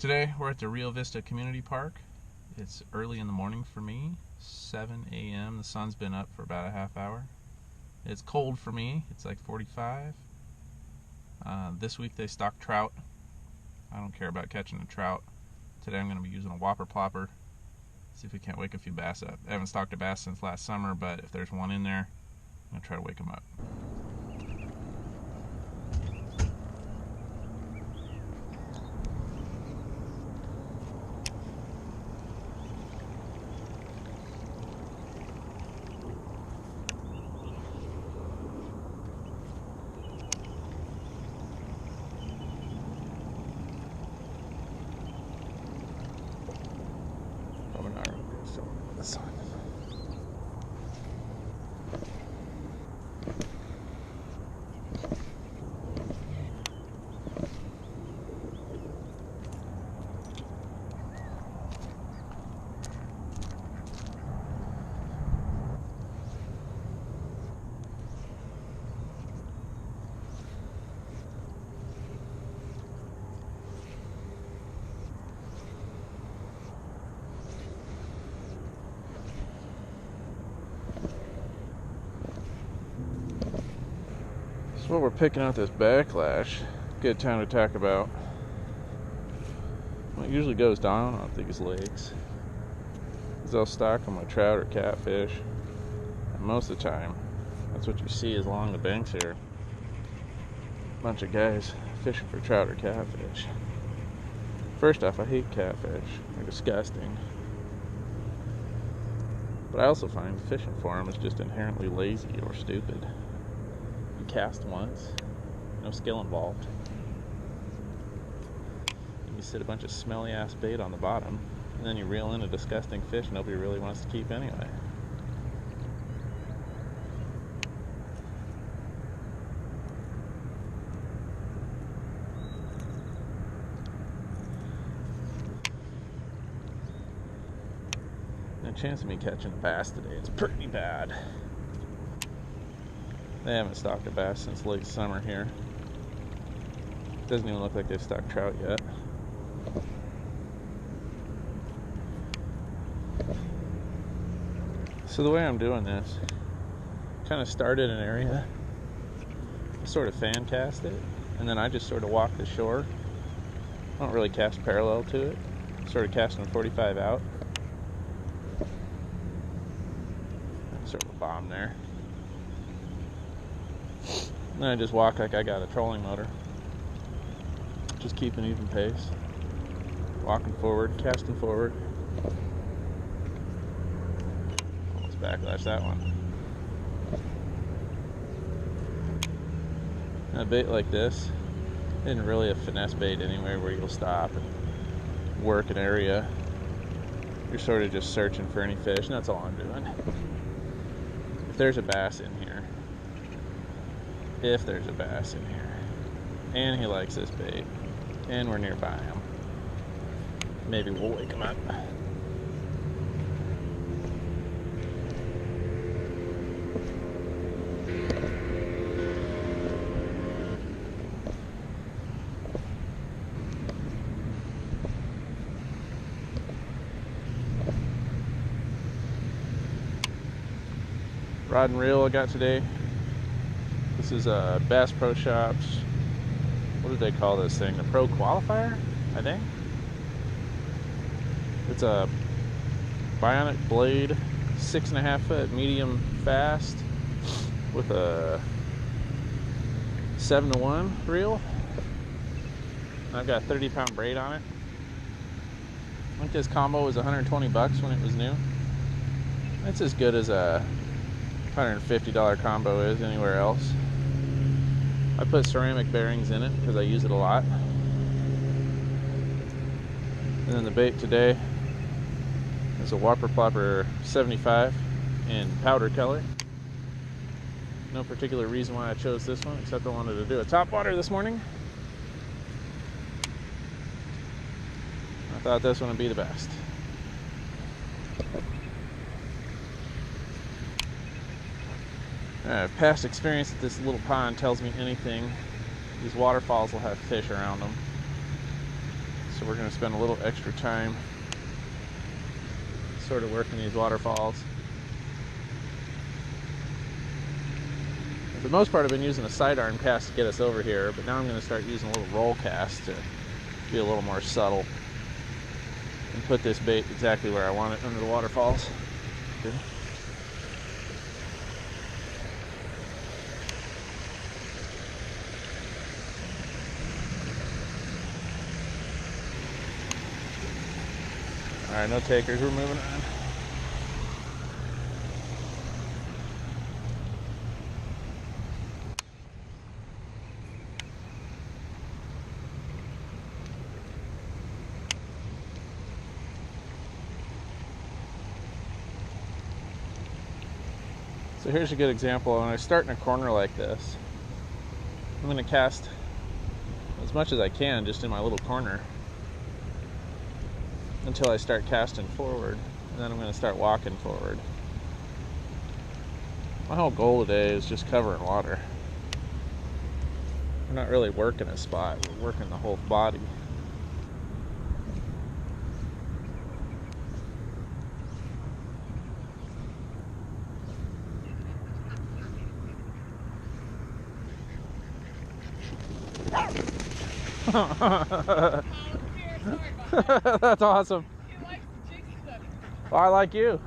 Today we're at the Rio Vista Community Park. It's early in the morning for me, 7 a.m. The sun's been up for about a half hour. It's cold for me, it's like 45. This week they stocked trout. I don't care about catching a trout. Today I'm going to be using a Whopper Plopper. See if we can't wake a few bass up. I haven't stocked a bass since last summer, but if there's one in there, I'm going to try to wake them up. So what we're picking out this backlash. Good time to talk about. Well, it usually goes down on these lakes. They'll stock on my trout or catfish. And most of the time, that's what you see is along the banks here. A bunch of guys fishing for trout or catfish. First off, I hate catfish. They're disgusting. But I also find fishing for them is just inherently lazy or stupid. Cast once, no skill involved. You sit a bunch of smelly ass bait on the bottom, and then you reel in a disgusting fish nobody really wants to keep anyway. No chance of me catching a bass today. It's pretty bad. They haven't stocked a bass since late summer here. Doesn't even look like they've stocked trout yet. So the way I'm doing this, kind of started an area, I sort of fan cast it, and then I just sort of walk the shore. I don't really cast parallel to it. Sort of casting 45 out. Sort of a bomb there. And then I just walk like I got a trolling motor. Just keep an even pace. Walking forward, casting forward. Almost backlash that one. And a bait like this isn't really a finesse bait anywhere where you'll stop and work an area. You're sort of just searching for any fish, and that's all I'm doing. If there's a bass in here, and he likes this bait, and we're nearby him, maybe we'll wake him up. Rod and reel I got today. This is Bass Pro Shops. What did they call this thing? The Pro Qualifier, I think. It's a bionic blade, 6.5 foot medium fast with a 7-to-1 reel. And I've got a 30-pound braid on it. I think this combo was 120 bucks when it was new. It's as good as a $150 combo is anywhere else. I put ceramic bearings in it because I use it a lot. And then the bait today is a Whopper Plopper 75 in powder color. No particular reason why I chose this one, except I wanted to do a topwater this morning. I thought this one would be the best. Past experience at this little pond tells me anything. These waterfalls will have fish around them. so we're going to spend a little extra time sort of working these waterfalls. For the most part, I've been using a sidearm cast to get us over here, but now I'm going to start using a little roll cast to be a little more subtle and put this bait exactly where I want it under the waterfalls. Good. All right, no takers, we're moving on. So here's a good example. When I start in a corner like this, I'm going to cast as much as I can just in my little corner until I start casting forward, and then I'm going to start walking forward. My whole goal today is just covering water. We're not really working a spot, we're working the whole body. That's awesome. He likes the jigs stuff. Well, I like you.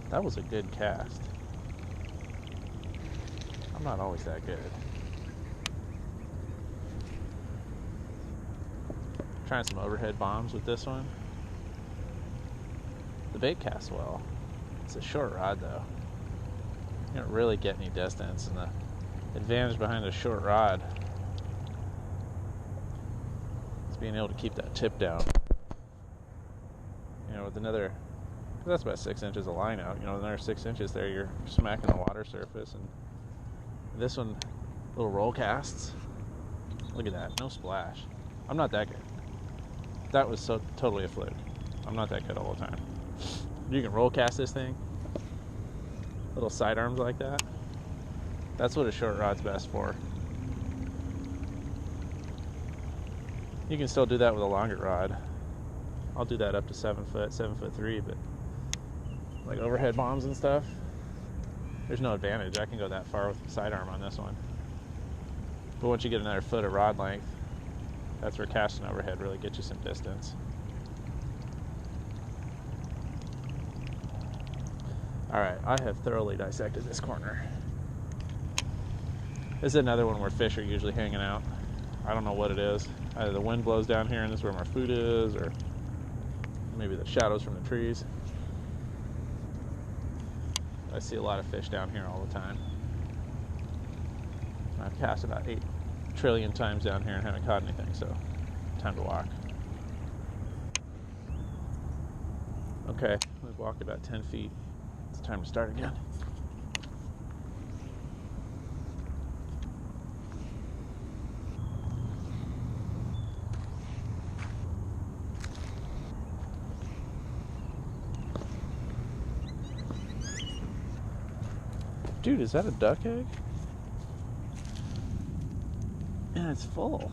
That was a good cast. I'm not always that good. Trying some overhead bombs with this one. The bait casts well. It's a short rod though. You don't really get any distance, and the advantage behind a short rod is being able to keep that tip down. You know, with another, that's about 6 inches of line out. You know, another 6 inches there, you're smacking the water surface. And this one, little roll casts. Look at that, no splash. I'm not that good. That was so totally a fluke. I'm not that good all the time. You can roll cast this thing, little sidearms like that. That's what a short rod's best for. You can still do that with a longer rod. I'll do that up to 7 foot, 7'3", but like overhead bombs and stuff, there's no advantage. I can go that far with the sidearm on this one. But once you get another foot of rod length, that's where casting overhead really gets you some distance. Alright, I have thoroughly dissected this corner. This is another one where fish are usually hanging out. I don't know what it is. Either the wind blows down here and this is where my food is, or maybe the shadows from the trees. I see a lot of fish down here all the time. I've cast about 8 trillion times down here and haven't caught anything, so time to walk. Okay, we've walked about 10 feet. It's time to start again. Dude, is that a duck egg? And it's full.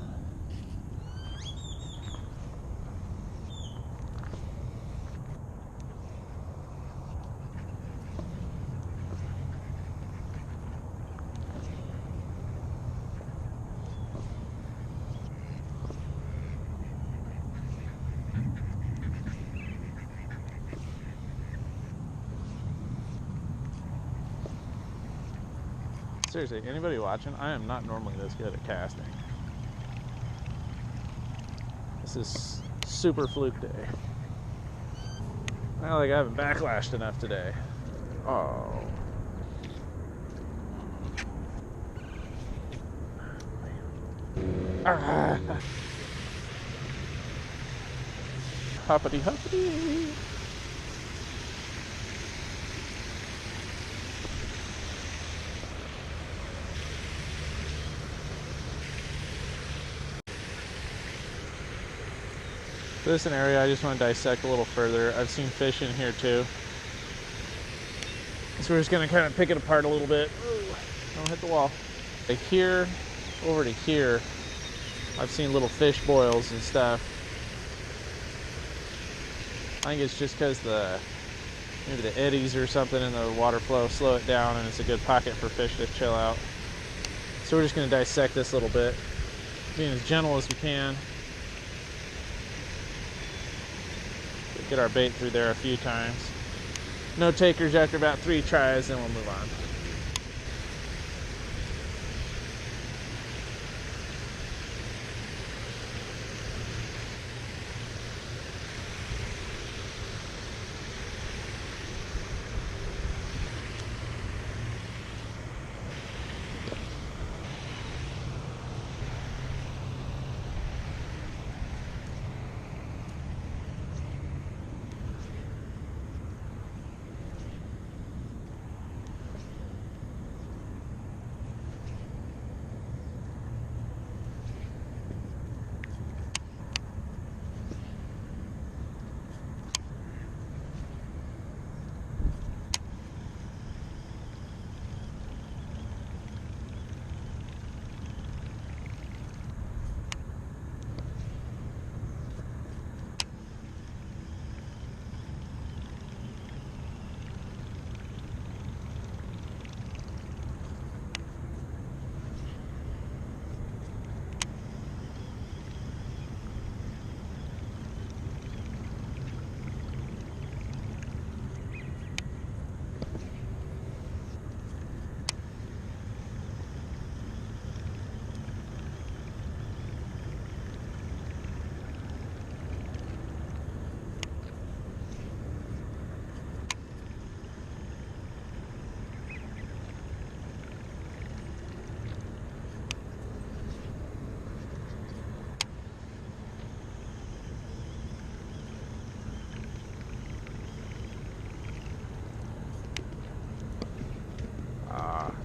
Seriously, anybody watching? I am not normally this good at casting. This is super fluke day. Not like I haven't backlashed enough today. Oh. Ah. Hoppity hoppity. This is an area I just want to dissect a little further. I've seen fish in here too. So we're just going to kind of pick it apart a little bit. Ooh, don't hit the wall. Like here, over to here, I've seen little fish boils and stuff. I think it's just because maybe the eddies or something in the water flow slow it down, and it's a good pocket for fish to chill out. So we're just going to dissect this a little bit, being as gentle as we can. Get our bait through there a few times. No takers after about 3 tries, then we'll move on.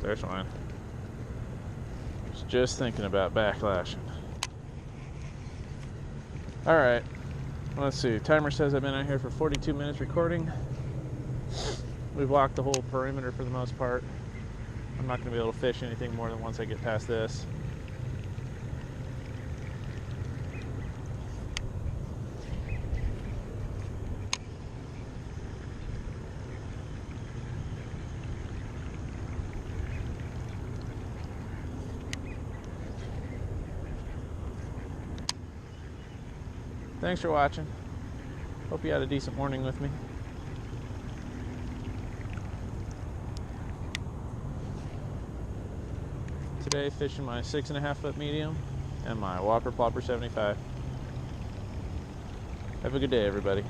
There's one. Was just thinking about backlashing. Alright, let's see. Timer says I've been out here for 42 minutes recording. We've walked the whole perimeter for the most part. I'm not going to be able to fish anything more than once I get past this. Thanks for watching. Hope you had a decent morning with me. Today fishing my 6.5 foot medium and my Whopper Plopper 75. Have a good day, everybody.